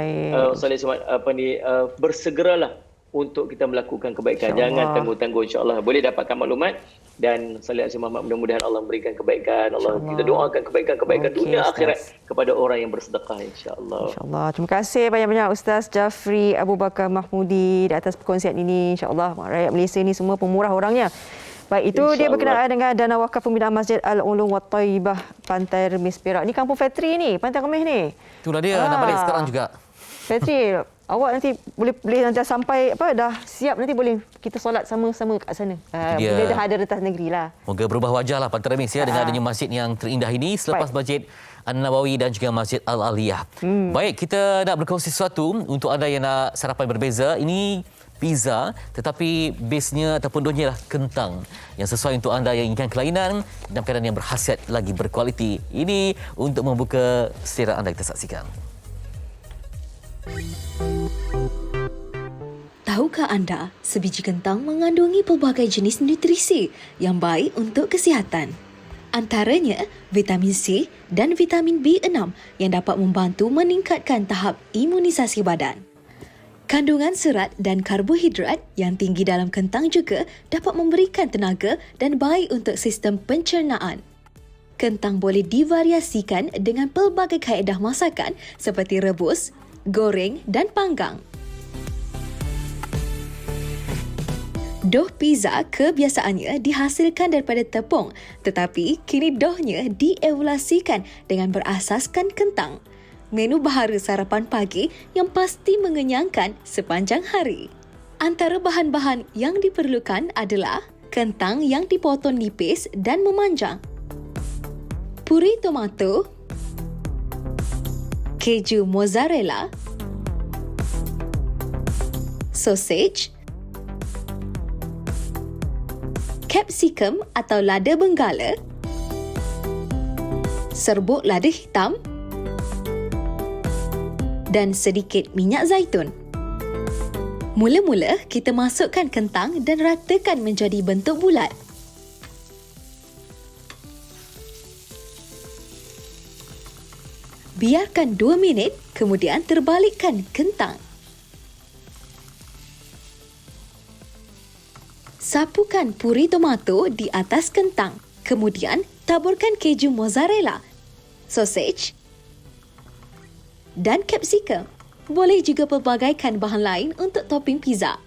bersegeralah untuk kita melakukan kebaikan. Jangan tangguh-tangguh, insya-Allah boleh dapatkan maklumat. Dan sallallahu alaihi wasallam, mudah-mudahan Allah memberikan kebaikan. Allah, kita doakan kebaikan dunia akhirat kepada orang yang bersedekah, insya-Allah. Insya-Allah. Terima kasih banyak-banyak Ustaz Jafri Abu Bakar Mahmudi di atas perkongsian ini. Insya-Allah rakyat Malaysia ni semua pemurah orangnya. Baik, itu dia berkenaan dengan dana wakaf pembinaan Masjid Al-Ulum Wattayyibah Pantai Remis Perak. Ni kampung Fatri ni, Pantai Remis ni. Itulah dia, nak balik sekarang juga. Fatri, awak nanti boleh nanti sampai dah siap, nanti boleh kita solat sama-sama kat sana. Bila dah ada rentas negeri lah. Moga berubah wajah lah Pantai Remis dengan adanya masjid yang terindah ini selepas Masjid An-Nawawi dan juga Masjid Al-Aliyah. Baik, kita nak berkongsi sesuatu untuk anda yang nak sarapan berbeza. Ini pizza tetapi basenya ataupun dohnya adalah kentang yang sesuai untuk anda yang inginkan kelainan dan makanan yang berkhasiat lagi berkualiti. Ini untuk membuka selera anda, kita saksikan. Tahukah anda, sebiji kentang mengandungi pelbagai jenis nutrisi yang baik untuk kesihatan. Antaranya vitamin C dan vitamin B6 yang dapat membantu meningkatkan tahap imunisasi badan. Kandungan serat dan karbohidrat yang tinggi dalam kentang juga dapat memberikan tenaga dan baik untuk sistem pencernaan. Kentang boleh divariasikan dengan pelbagai kaedah masakan seperti rebus, goreng dan panggang. Dough pizza kebiasaannya dihasilkan daripada tepung, tetapi kini doughnya dievaluasikan dengan berasaskan kentang. Menu bahara sarapan pagi yang pasti mengenyangkan sepanjang hari. Antara bahan-bahan yang diperlukan adalah kentang yang dipotong nipis dan memanjang, puri tomato, keju mozzarella, sausage, capsicum atau lada benggala, serbuk lada hitam dan sedikit minyak zaitun. Mula-mula kita masukkan kentang dan ratakan menjadi bentuk bulat. Biarkan 2 minit, kemudian terbalikkan kentang. Sapukan puri tomato di atas kentang. Kemudian taburkan keju mozzarella, sausage dan capsicum. Boleh juga pelbagaikan bahan lain untuk topping pizza.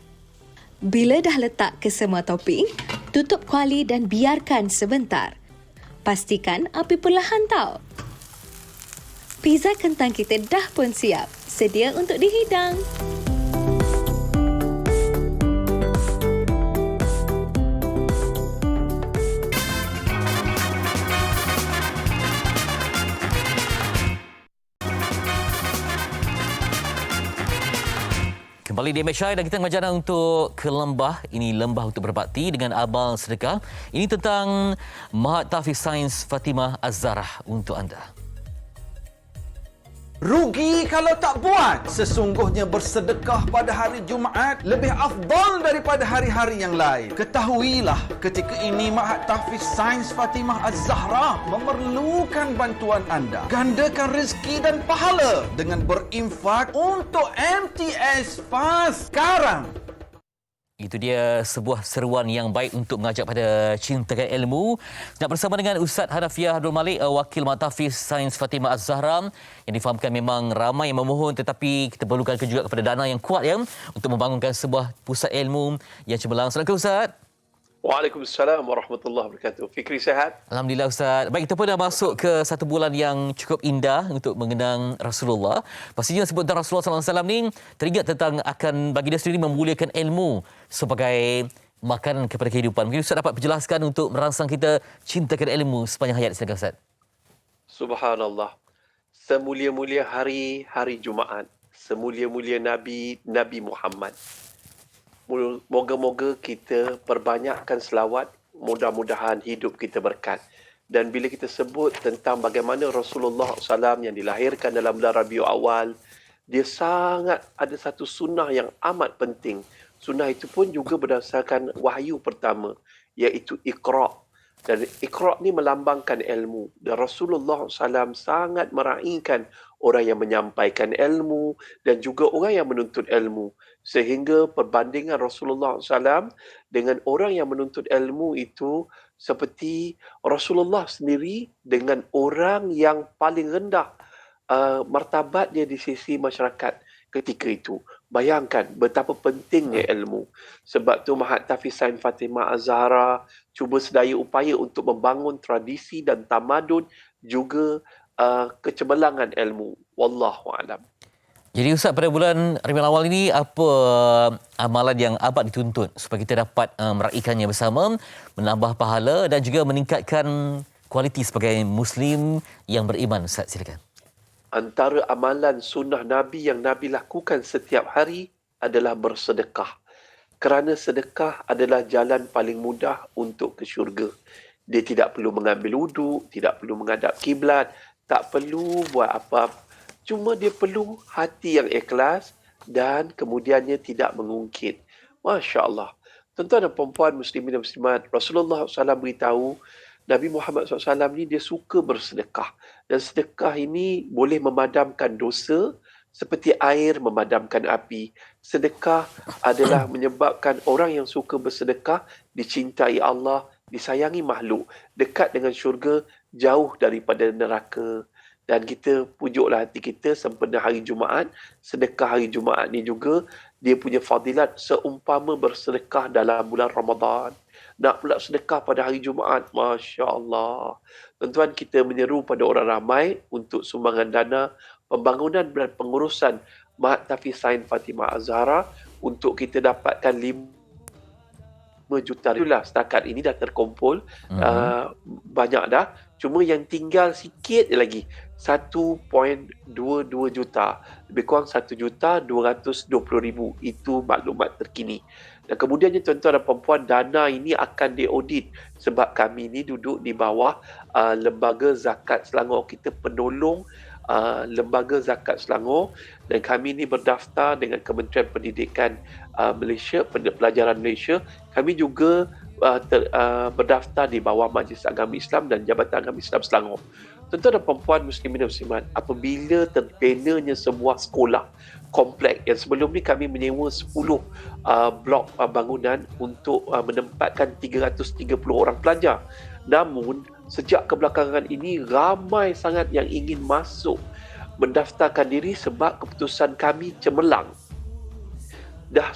Bila dah letak ke semua topping, tutup kuali dan biarkan sebentar. Pastikan api perlahan tau. Pizza kentang kita dah pun siap, sedia untuk dihidang. Kembali di MHI dan kita mengajar untuk ke lembah. Ini lembah untuk berbakti dengan amal sedekah. Ini tentang Mahat Tahfiz Sains Fatimah Az-Zahrah untuk anda. Rugi kalau tak buat. Sesungguhnya bersedekah pada hari Jumaat lebih afdal daripada hari-hari yang lain. Ketahuilah, ketika ini Mahat Tahfiz Sains Fatimah Az-Zahrah memerlukan bantuan anda. Gandakan rezeki dan pahala dengan berinfak untuk MTS FAST sekarang. Itu dia sebuah seruan yang baik untuk mengajak pada cintakan ilmu. Nak bersama dengan Ustaz Hanafiah Abdul Malik, Wakil Mahat Tahfiz Sains Fatimah Az-Zahrah, yang difahamkan memang ramai yang memohon, tetapi kita perlukan juga kepada dana yang kuat ya untuk membangunkan sebuah pusat ilmu yang cemerlang. Assalamualaikum Ustaz. Waalaikumsalam warahmatullahi wabarakatuh. Fikri sihat? Alhamdulillah Ustaz. Baik, kita pun dah masuk ke satu bulan yang cukup indah untuk mengenang Rasulullah. Pastinya sebut tentang Rasulullah SAW ni, teringat tentang akan bagi dia sendiri memuliakan ilmu sebagai makanan kepada kehidupan. Mungkin Ustaz dapat penjelaskan untuk merangsang kita cintakan ilmu sepanjang hayat. Silakan Ustaz. Subhanallah. Semulia-mulia hari Jumaat. Semulia-mulia Nabi Muhammad. Moga-moga kita perbanyakkan selawat, mudah-mudahan hidup kita berkat. Dan bila kita sebut tentang bagaimana Rasulullah SAW yang dilahirkan dalam bulan Rabiul Awal, dia sangat ada satu sunnah yang amat penting. Sunnah itu pun juga berdasarkan wahyu pertama, iaitu Iqra'. Dan Iqra' ni melambangkan ilmu. Dan Rasulullah SAW sangat meraihkan orang yang menyampaikan ilmu dan juga orang yang menuntut ilmu. Sehingga perbandingan Rasulullah SAW dengan orang yang menuntut ilmu itu seperti Rasulullah sendiri dengan orang yang paling rendah martabatnya di sisi masyarakat ketika itu. Bayangkan betapa pentingnya ilmu. Sebab tu Mahat Tahfiz Sains Fatimah Az-Zahrah cuba sedaya upaya untuk membangun tradisi dan tamadun juga kecemerlangan ilmu. Wallahu a'lam. Jadi Ustaz, pada bulan Rabiul Awal ini apa amalan yang amat dituntut supaya kita dapat meraihkannya bersama, menambah pahala dan juga meningkatkan kualiti sebagai Muslim yang beriman? Ustaz, silakan. Antara amalan sunnah Nabi yang Nabi lakukan setiap hari adalah bersedekah. Kerana sedekah adalah jalan paling mudah untuk ke syurga. Dia tidak perlu mengambil wuduk, tidak perlu menghadap kiblat, tak perlu buat apa-apa. Cuma dia perlu hati yang ikhlas dan kemudiannya tidak mengungkit. Masya Allah. Tuan-tuan dan perempuan muslimin dan muslimat, Rasulullah SAW beritahu, Nabi Muhammad SAW ni dia suka bersedekah. Dan sedekah ini boleh memadamkan dosa seperti air memadamkan api. Sedekah adalah menyebabkan orang yang suka bersedekah dicintai Allah, disayangi makhluk, dekat dengan syurga, jauh daripada neraka. Dan kita pujuklah hati kita sempena hari Jumaat. Sedekah hari Jumaat ni juga dia punya fadilat seumpama bersedekah dalam bulan Ramadan. Nak pula sedekah pada hari Jumaat, Masya Allah. Tuan-tuan, kita menyeru pada orang ramai untuk sumbangan dana pembangunan dan pengurusan Mahat Tahfiz Sains Fatimah Az-Zahrah untuk kita dapatkan 5 juta. Itulah setakat ini dah terkumpul. Banyak dah. Cuma yang tinggal sikit lagi. 1.22 juta. Lebih kurang 1.220.000. Itu maklumat terkini. Dan kemudiannya tuan-tuan dan perempuan, dana ini akan diaudit. Sebab kami ini duduk di bawah Lembaga Zakat Selangor. Kita penolong Lembaga Zakat Selangor. Dan kami ini berdaftar dengan Kementerian Pendidikan Malaysia, Pelajaran Malaysia. Kami juga berdaftar di bawah Majlis Agama Islam dan Jabatan Agama Islam Selangor. Tuan-tuan dan perempuan muslimin dan muslimat, apabila terbenanya sebuah sekolah komplek yang sebelum ni kami menyewa 10 blok bangunan untuk menempatkan 330 orang pelajar. Namun sejak kebelakangan ini ramai sangat yang ingin masuk mendaftarkan diri sebab keputusan kami cemerlang. Dah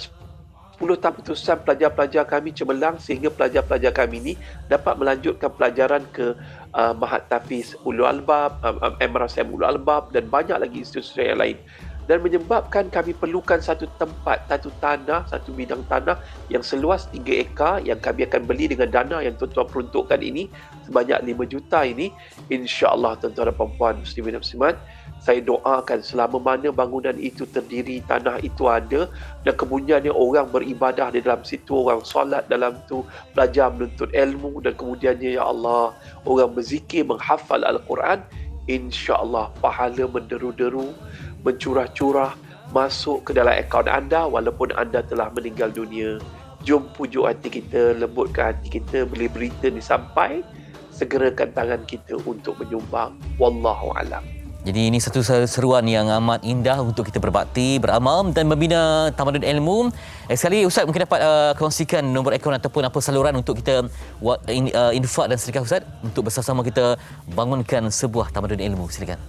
10 tahun keputusan pelajar-pelajar kami cemerlang sehingga pelajar-pelajar kami ini dapat melanjutkan pelajaran ke Mahat Tahfiz Ulul Albab, MRSM Ulul Albab dan banyak lagi institusi yang lain. Dan menyebabkan kami perlukan satu tempat, satu tanah, satu bidang tanah yang seluas 3 ekar yang kami akan beli dengan dana yang tuan-tuan peruntukkan ini sebanyak 5 juta ini. InsyaAllah tuan-tuan dan perempuan muslimin dan muslimat, Saya doakan selama mana bangunan itu terdiri, tanah itu ada dan kemudiannya orang beribadah di dalam situ, orang solat dalam tu, belajar menuntut ilmu dan kemudiannya ya Allah, orang berzikir, menghafal Al-Quran, insya-Allah pahala menderu-deru, mencurah-curah masuk ke dalam akaun anda walaupun anda telah meninggal dunia. Jom pujuk hati kita, lembutkan hati kita, bila berita ni sampai, segerakan tangan kita untuk menyumbang. Wallahu a'lam. Jadi ini satu seruan yang amat indah untuk kita berbakti, beramal dan membina tamadun ilmu. Sekali Ustaz mungkin dapat kongsikan nombor akaun ataupun apa saluran untuk kita infak dan sedekah Ustaz untuk bersama-sama kita bangunkan sebuah tamadun ilmu. Silakan.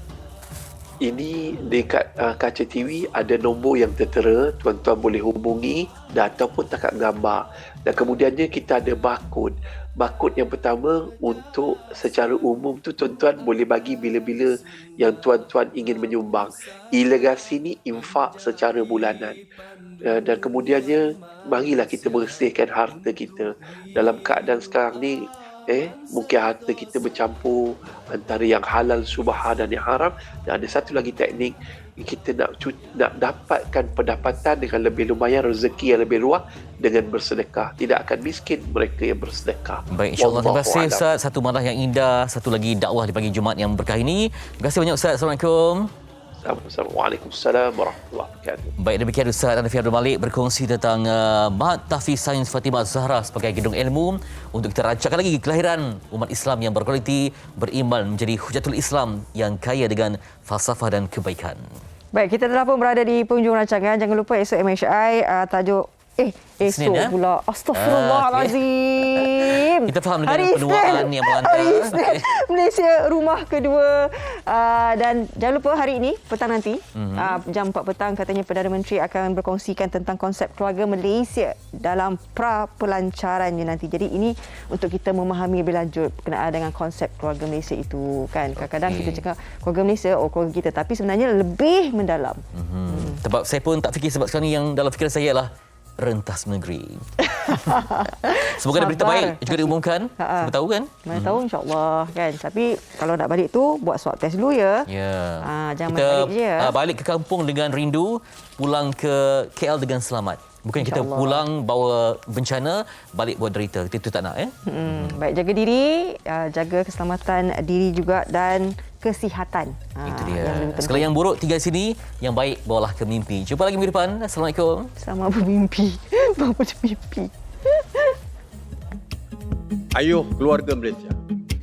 Ini dekat kaca TV ada nombor yang tertera, tuan-tuan boleh hubungi dan ataupun takat gambar. Dan kemudiannya kita ada barcode. Barcode yang pertama untuk secara umum tu tuan-tuan boleh bagi bila-bila yang tuan-tuan ingin menyumbang. Ilegasi ni infak secara bulanan. Dan kemudiannya marilah kita bersihkan harta kita. Dalam keadaan sekarang ni mungkin harta kita bercampur antara yang halal subhah dan yang haram. Dan ada satu lagi teknik, kita nak dapatkan pendapatan dengan lebih lumayan, rezeki yang lebih luas dengan bersedekah. Tidak akan miskin mereka yang bersedekah. Baik, insya-Allah. Terima kasih Ustaz. Satu marah yang indah, satu lagi dakwah di pagi Jumaat yang berkah ini. Terima kasih banyak Ustaz. Assalamualaikum. Waalaikumsalam warahmatullahi wabarakatuh. Baik, demikian Ustaz Hanafi Abdul Malik berkongsi tentang Ma'had Tahfiz Sains Fatimah Az-Zahra sebagai gedung ilmu untuk kita rancangkan lagi kelahiran umat Islam yang berkualiti, beriman, menjadi hujatul Islam yang kaya dengan falsafah dan kebaikan. Baik, kita telah pun berada di penghujung rancangan. Jangan lupa esok MHI tajuk esok Isnin, pula. Astaghfirullahalazim. Kita faham dengan penuaan yang melanggar. Hari Isnin, Malaysia rumah kedua. Dan jangan lupa hari ini, petang nanti, jam 4 petang, katanya Perdana Menteri akan berkongsikan tentang konsep keluarga Malaysia dalam pra-pelancarannya nanti. Jadi ini untuk kita memahami lebih lanjut berkenaan dengan konsep keluarga Malaysia itu. Kan kadang-kadang kita cakap keluarga Malaysia, keluarga kita, tapi sebenarnya lebih mendalam. Sebab saya pun tak fikir, sebab sekarang ni yang dalam fikiran saya ialah rentas negeri. Semoga ada berita baik juga diumumkan. Siapa tahu kan? Mana tahu, insya-Allah kan. Tapi kalau nak balik tu buat swab test dulu ya. Ya. Jangan kita balik je ya. Balik ke kampung dengan rindu, pulang ke KL dengan selamat. Bukan kita pulang bawa bencana, balik buat derita. Itu tak nak Baik, jaga diri, jaga keselamatan diri juga dan kesihatan. Itu dia. Segala yang buruk tinggal sini, yang baik bawalah ke mimpi. Jumpa lagi minggu depan. Assalamualaikum. Selamat bermimpi. Bawa mimpi. Ayuh keluarga Malaysia,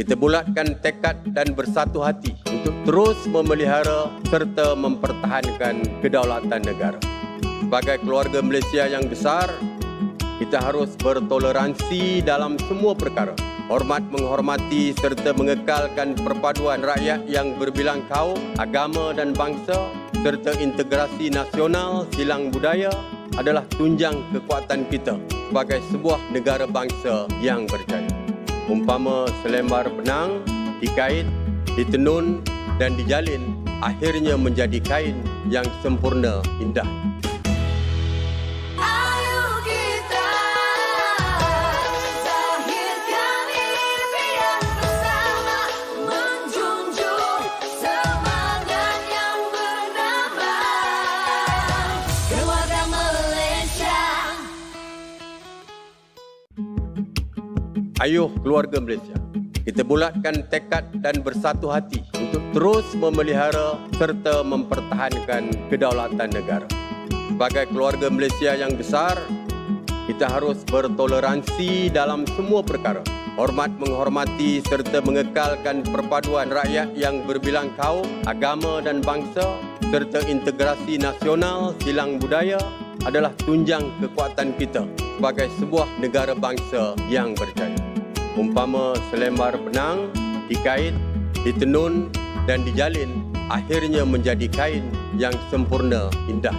kita bulatkan tekad dan bersatu hati untuk terus memelihara serta mempertahankan kedaulatan negara. Sebagai keluarga Malaysia yang besar, kita harus bertoleransi dalam semua perkara. Hormat menghormati serta mengekalkan perpaduan rakyat yang berbilang kaum, agama dan bangsa serta integrasi nasional silang budaya adalah tunjang kekuatan kita sebagai sebuah negara bangsa yang berjaya. Umpama selembar benang dikait, ditenun dan dijalin, akhirnya menjadi kain yang sempurna indah. Ayuh keluarga Malaysia, kita bulatkan tekad dan bersatu hati untuk terus memelihara serta mempertahankan kedaulatan negara. Sebagai keluarga Malaysia yang besar, kita harus bertoleransi dalam semua perkara. Hormat menghormati serta mengekalkan perpaduan rakyat yang berbilang kaum, agama dan bangsa serta integrasi nasional silang budaya adalah tunjang kekuatan kita sebagai sebuah negara bangsa yang berjaya. Umpama selembar benang dikait, ditenun dan dijalin, akhirnya menjadi kain yang sempurna indah.